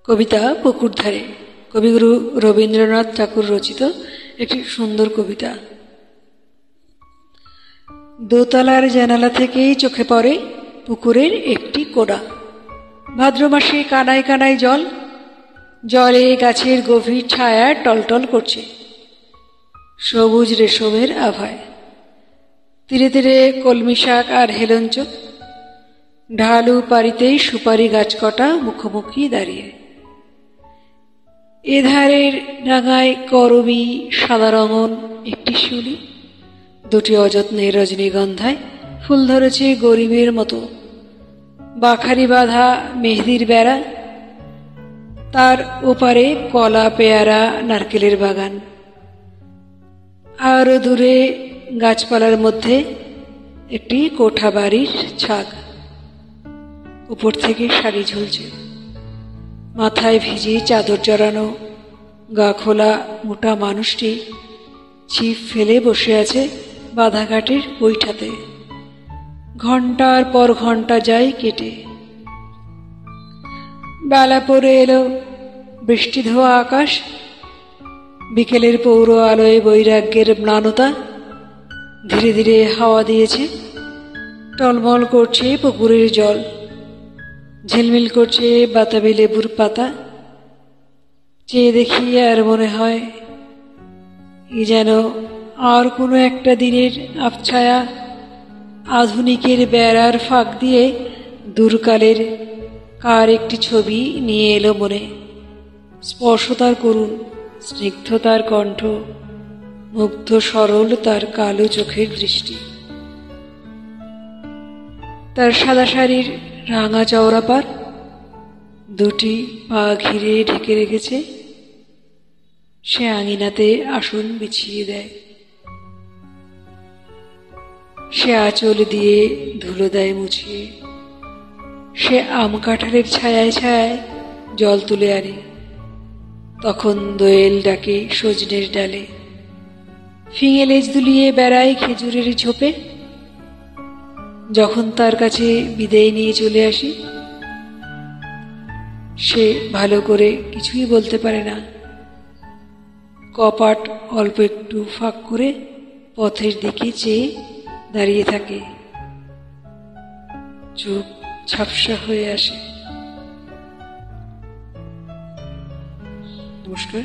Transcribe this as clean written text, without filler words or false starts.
কবিতা পুকুর ধারে, কবিগুরু রবীন্দ্রনাথ ঠাকুর রচিত একটি সুন্দর কবিতা। দোতলার জানালা থেকেই চোখে পড়ে পুকুরের একটি কোড়া। ভাদ্র মাসে কানায় কানায় জল, জলে গাছের গভীর ছায়া টলটল করছে সবুজ রেশমের আভায়। তীরে তীরে কলমি শাক আর হেলঞ্চ, ঢালু পাড়িতেই সুপারি গাছ কটা মুখোমুখি দাঁড়িয়ে। এধারের ডাঙায় করবি সাদা রঙন একটি শিউলি, দুটি অযত্নের রজনীগন্ধায় ফুল ধরেছে গরিবের মতো। বাখারি বাঁধা মেহেদির বেড়া, তার ওপারে কলা পেয়ারা নারকেলের বাগান। আরো দূরে গাছপালার মধ্যে একটি কোঠা বাড়ির ছাদ, উপর থেকে শাড়ি ঝুলছে। মাথায় ভিজে চাদর জড়ানো গা খোলা মোটা মানুষটি ছিপ ফেলে বসে আছে বাধাঘাটের বৈঠাতে। ঘন্টার পর ঘন্টা যায় কেটে। বেলা পড়ে এলো, বৃষ্টি ধোয়া আকাশ, বিকেলের পৌর আলোয় বৈরাগ্যের ম্লানতা ধীরে ধীরে হাওয়া দিয়েছে। টলমল করছে পুকুরের জল, ঝিলমিল করছে বাতাবি লেবুর পাতা। চেয়ে দেখি আর মনে হয় এ যেন আর কোনো একটা দিনের আবছায়া, আধুনিকের বেড়ার ফাঁক দিয়ে দূরকালের কার একটি ছবি নিয়ে এলো মনে। স্পর্শতার করুণ, স্নিগ্ধতার কণ্ঠ, মুগ্ধ সরল তার কালো চোখের দৃষ্টি। তার সাদা শাড়ির রাঙা চওড়া পার দুটি পা ঘিরে ঢেকে রেখেছে। সে আঙিনাতে আসন বিছিয়ে দেয়, সে আঁচল দিয়ে ধুলো দেয় মুছিয়ে। সে আম কাঁঠালের ছায়ায় ছায়ায় জল তুলে আনে, তখন দোয়েল ডাকে সজনের ডালে। ফিঙে লেজ দুলিয়ে বেড়ায় খেজুরের ঝোপে। যখন তার কাছে বিদায় নিয়ে চলে আসি, সে ভালো করে কিছুই বলতে পারে না। কপাট অল্প একটু ফাঁক করে পথের দিকে চেয়ে দাঁড়িয়ে থাকে, চোখ ঝাপসা হয়ে আসে। নমস্কার।